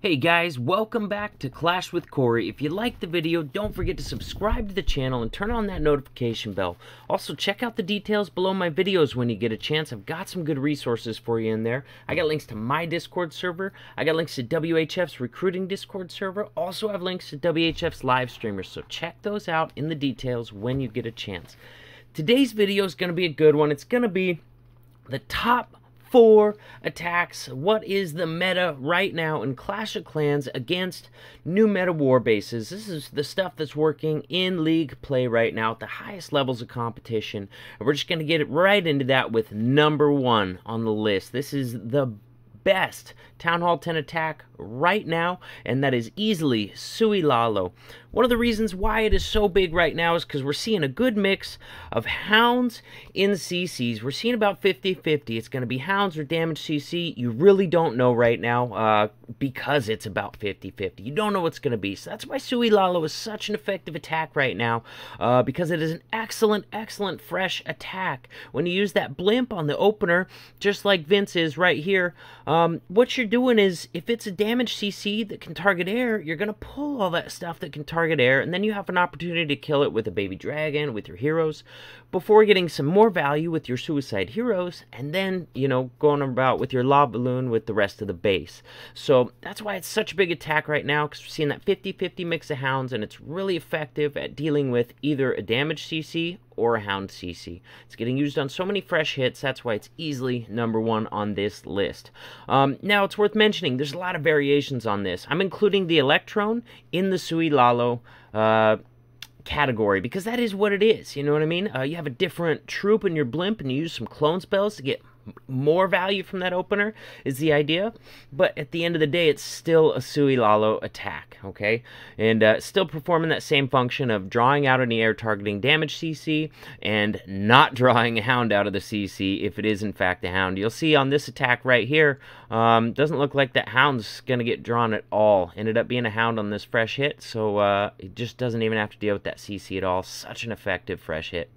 Hey guys, welcome back to Clash with Corey. If you liked the video, don't forget to subscribe to the channel and turn on that notification bell. Also, check out the details below my videos when you get a chance. I've got some good resources for you in there. I got links to my Discord server. I got links to WHF's recruiting Discord server. Also have links to WHF's live streamers, so check those out in the details when you get a chance. Today's video is going to be a good one. It's going to be the top 4 attacks. What is the meta right now in Clash of Clans against new meta war bases? This is the stuff that's working in league play right now at the highest levels of competition. And we're just going to get it right into that with number 1 on the list. This is the best Town Hall 10 attack right now, and that is easily Sui Lalo. One of the reasons why it is so big right now is because we're seeing a good mix of hounds in CCs. We're seeing about 50-50. It's going to be hounds or damage CC. You really don't know right now because it's about 50-50. You don't know what's going to be. So that's why Sui Lalo is such an effective attack right now, because it is an excellent fresh attack. When you use that blimp on the opener, just like Vince is right here, what you're doing is, if it's a damage CC that can target air, you're going to pull all that stuff that can target air, and then you have an opportunity to kill it with a baby dragon, with your heroes, before getting some more value with your suicide heroes, and then, you know, going about with your lava balloon with the rest of the base. So that's why it's such a big attack right now, because we're seeing that 50-50 mix of hounds, and it's really effective at dealing with either a damage CC or a hound CC. It's getting used on so many fresh hits. That's why it's easily number 1 on this list. Now, it's worth mentioning, there's a lot of variations on this. I'm including the Electron in the Sui Lalo category, because that is what it is, you know what I mean? You have a different troop in your blimp, and you use some clone spells to get more value from that opener, is the idea. But at the end of the day, it's still a Sui Lalo attack, okay? And still performing that same function of drawing out any air targeting damage CC and not drawing a hound out of the CC if it is in fact a hound. You'll see on this attack right here, doesn't look like that hound's going to get drawn at all. Ended up being a hound on this fresh hit, so it just doesn't even have to deal with that CC at all. Such an effective fresh hit.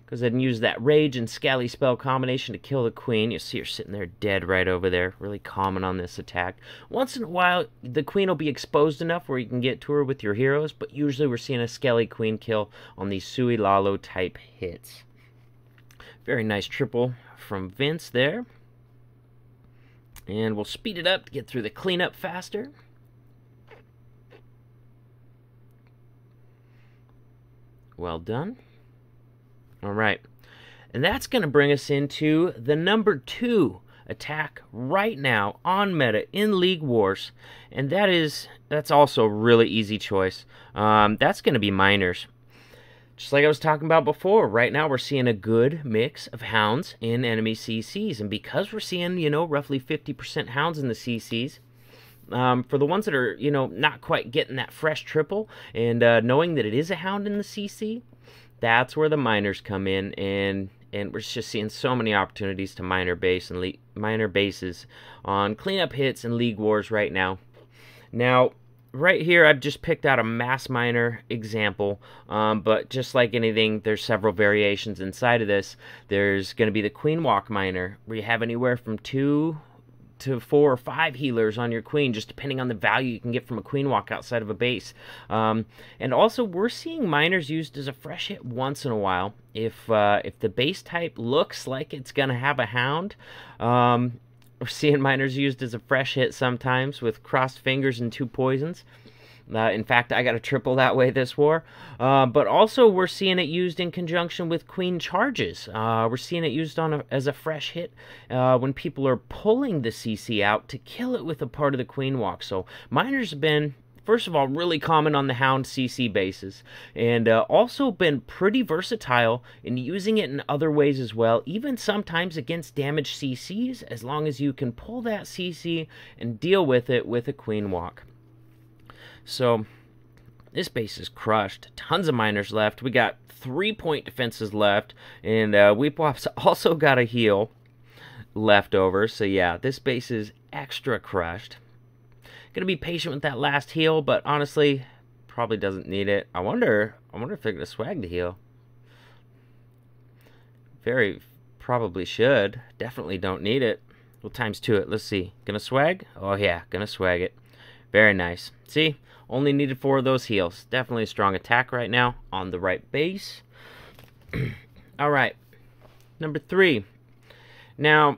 Because I can use that Rage and Scally spell combination to kill the Queen. You see her sitting there dead right over there. Really common on this attack. Once in a while, the Queen will be exposed enough where you can get to her with your heroes, but usually we're seeing a Scally Queen kill on these Sui Lalo type hits. Very nice triple from Vince there. And we'll speed it up to get through the cleanup faster. Well done. All right, and that's going to bring us into the number 2 attack right now on meta in League Wars, and that's also a really easy choice. That's going to be Miners. Just like I was talking about before, right now we're seeing a good mix of hounds in enemy CCs, and because we're seeing, you know, roughly 50% hounds in the CCs, for the ones that are, you know, not quite getting that fresh triple, and knowing that it is a hound in the CC, that's where the miners come in, and we're just seeing so many opportunities to miner bases on cleanup hits and League Wars right now. Now, right here, I've just picked out a mass miner example, but just like anything, there's several variations inside of this. There's going to be the Queen Walk miner, where you have anywhere from 2 to 4 or 5 healers on your Queen, just depending on the value you can get from a Queen Walk outside of a base. And also, we're seeing miners used as a fresh hit once in a while. If the base type looks like it's going to have a hound, we're seeing miners used as a fresh hit sometimes with crossed fingers and 2 poisons. In fact, I got a triple that way this war. But also, we're seeing it used in conjunction with Queen Charges. We're seeing it used as a fresh hit when people are pulling the CC out to kill it with a part of the Queen Walk. So, miners have been, first of all, really common on the Hound CC bases, and also been pretty versatile in using it in other ways as well, even sometimes against damaged CCs, as long as you can pull that CC and deal with it with a Queen Walk. So, this base is crushed. Tons of miners left. We got 3-point defenses left, and Weepwop's also got a heal left over. So yeah, this base is extra crushed. Gonna be patient with that last heal, but honestly, probably doesn't need it. I wonder if they're gonna swag the heal. Very probably should. Definitely don't need it. We'll times 2 it. Let's see. Gonna swag? Oh yeah, gonna swag it. Very nice. See? Only needed 4 of those heals. Definitely a strong attack right now on the right base. Alright. Number 3. Now,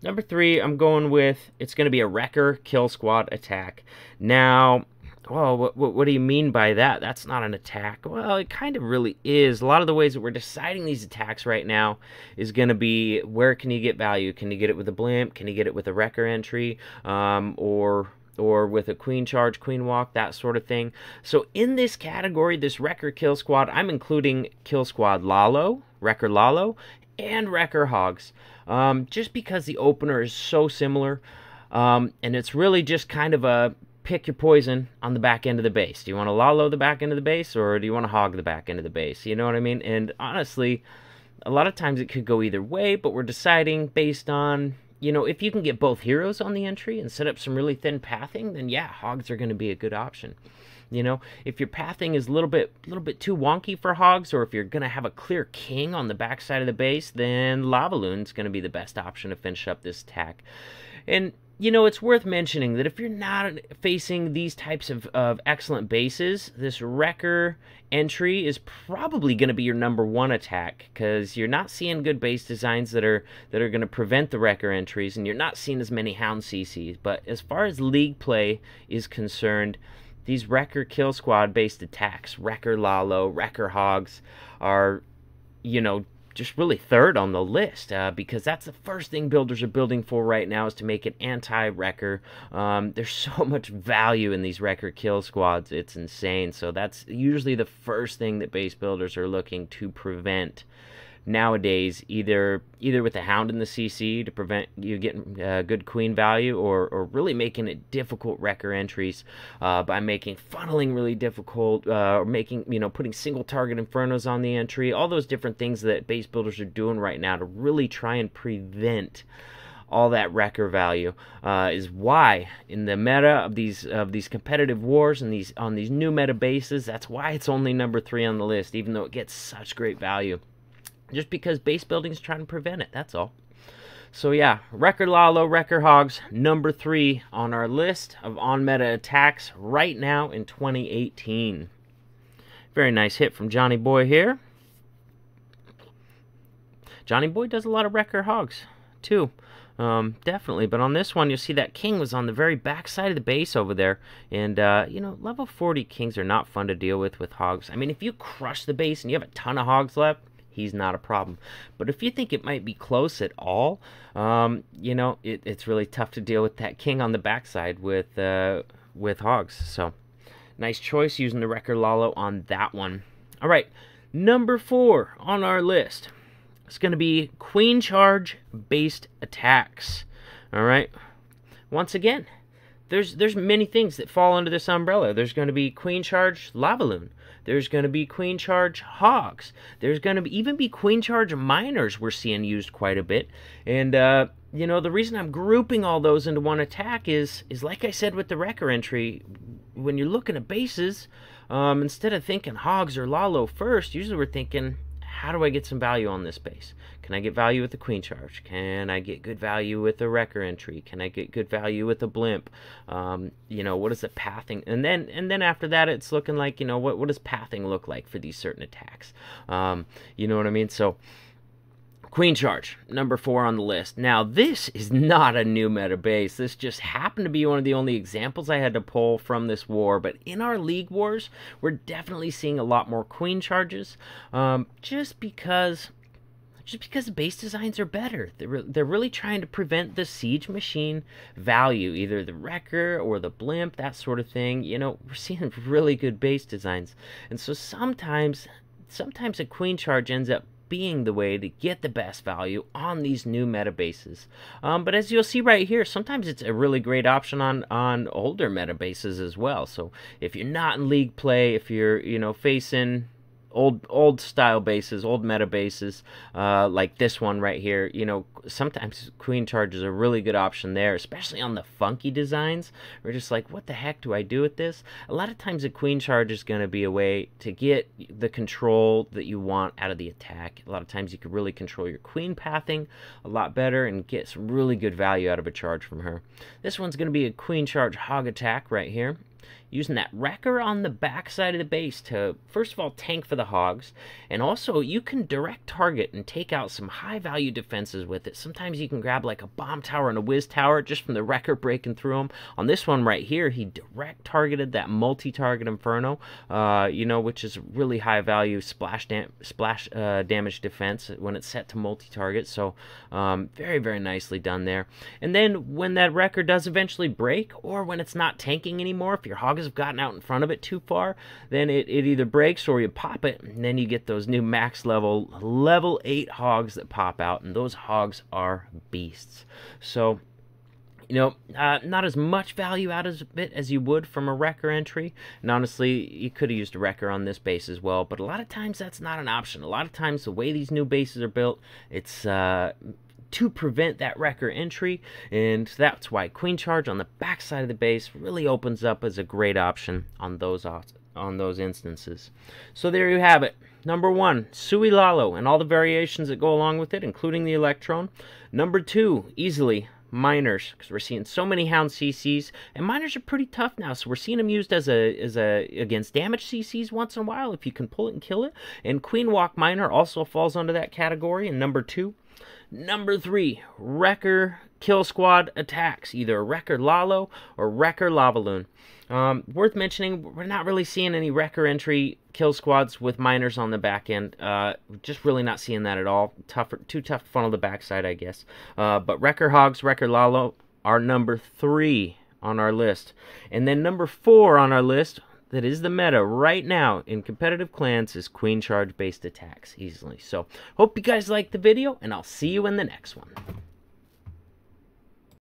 number 3, I'm going with, it's going to be a Wrecker Kill Squad attack. Now, well, what do you mean by that? That's not an attack. Well, it kind of really is. A lot of the ways that we're deciding these attacks right now is going to be, where can you get value? Can you get it with a blimp? Can you get it with a Wrecker entry? Or with a Queen Charge, Queen Walk, that sort of thing. So in this category, this Wrecker Kill Squad, I'm including Kill Squad Lalo, Wrecker Lalo, and Wrecker Hogs. Just because the opener is so similar, and it's really just kind of a pick your poison on the back end of the base. Do you want to Lalo the back end of the base, or do you want to hog the back end of the base? You know what I mean? And honestly, a lot of times it could go either way, but we're deciding based on, you know, if you can get both heroes on the entry and set up some really thin pathing, then yeah, hogs are going to be a good option. You know, if your pathing is a little bit too wonky for hogs, or if you're going to have a clear king on the backside of the base, then Lavaloon's going to be the best option to finish up this attack. And you know, it's worth mentioning that if you're not facing these types of excellent bases, this Wrecker entry is probably going to be your #1 attack, because you're not seeing good base designs that are going to prevent the Wrecker entries, and you're not seeing as many Hound CCs. But as far as league play is concerned, these Wrecker Kill Squad based attacks, Wrecker Lalo, Wrecker Hogs, are, you know, just really third on the list, because that's the first thing builders are building for right now, is to make it anti-Wrecker. There's so much value in these Wrecker Kill Squads, it's insane. So that's usually the first thing that base builders are looking to prevent nowadays, either with the Hound in the CC to prevent you getting good queen value, or really making it difficult Wrecker entries by making funneling really difficult, or making, you know, putting single target infernos on the entry. All those different things that base builders are doing right now to really try and prevent all that Wrecker value is why in the meta of these competitive wars and on these new meta bases, that's why it's only #3 on the list, even though it gets such great value. Just because base building is trying to prevent it, that's all. So yeah, Wrecker Lalo, Wrecker Hogs, #3 on our list of on-meta attacks right now in 2018. Very nice hit from Johnny Boy here. Johnny Boy does a lot of Wrecker Hogs, too. Definitely, but on this one, you'll see that king was on the very back side of the base over there, and, you know, level 40 kings are not fun to deal with hogs. I mean, if you crush the base and you have a ton of hogs left, he's not a problem. But if you think it might be close at all, you know, it's really tough to deal with that king on the backside with hogs. So, nice choice using the Wrecker Lalo on that one. All right, #4 on our list. It's going to be Queen Charge based attacks. All right. Once again, there's many things that fall under this umbrella. There's going to be Queen Charge Lavaloon. There's going to be Queen Charge Hogs. There's going to even be Queen Charge Miners we're seeing used quite a bit. And, you know, the reason I'm grouping all those into one attack is like I said with the Wrecker entry, when you're looking at bases, instead of thinking Hogs or Lalo first, usually we're thinking, how do I get some value on this base? Can I get value with the Queen Charge? Can I get good value with the Wrecker entry? Can I get good value with the Blimp? You know, what is the pathing? And then after that, it's looking like, you know, what does pathing look like for these certain attacks? You know what I mean? So, Queen Charge, #4 on the list. Now, this is not a new meta base. This just happened to be one of the only examples I had to pull from this war. But in our league wars, we're definitely seeing a lot more Queen Charges, just because the base designs are better. They're really trying to prevent the siege machine value, either the Wrecker or the Blimp, that sort of thing. You know, we're seeing really good base designs. And so sometimes a Queen Charge ends up being the way to get the best value on these new meta bases. But as you'll see right here, sometimes it's a really great option on older meta bases as well. So if you're not in league play, if you're, you know, facing old style bases, old meta bases, like this one right here. You know, sometimes queen charge is a really good option there, especially on the funky designs. We're just like, what the heck do I do with this? A lot of times a queen charge is going to be a way to get the control that you want out of the attack. A lot of times you can really control your queen pathing a lot better and get some really good value out of a charge from her. This one's going to be a queen charge hog attack right here, using that wrecker on the back side of the base to, first of all, tank for the hogs, and also you can direct target and take out some high value defenses with it. Sometimes you can grab like a bomb tower and a whiz tower just from the wrecker breaking through them. On this one right here, he direct targeted that multi-target inferno, you know, which is really high value splash damage defense when it's set to multi-target. So very, very nicely done there. And then when that wrecker does eventually break, or when it's not tanking anymore, if your hog have gotten out in front of it too far, then it either breaks or you pop it, and then you get those new max level 8 hogs that pop out, and those hogs are beasts. So, you know, not as much value out of it as you would from a wrecker entry, and honestly, you could have used a wrecker on this base as well, but a lot of times that's not an option. A lot of times the way these new bases are built, it's to prevent that wrecker entry, and that's why queen charge on the back side of the base really opens up as a great option on those instances. So there you have it. Number 1, Sui Lalo and all the variations that go along with it, including the Electron. Number 2, easily miners, because we're seeing so many hound CCs, and miners are pretty tough now, so we're seeing them used as against damage CCs once in a while if you can pull it and kill it. And Queen Walk Miner also falls under that category in number 2. Number 3, Wrecker Kill Squad attacks, either Wrecker Lalo or Wrecker Lavaloon. Worth mentioning, we're not really seeing any Wrecker entry kill squads with miners on the back end. Just really not seeing that at all. Too tough to funnel the backside, I guess. But Wrecker Hogs, Wrecker Lalo are number 3 on our list. And then number 4 on our list, that is the meta right now in competitive clans, is queen charge based attacks easily. So hope you guys liked the video, and I'll see you in the next one.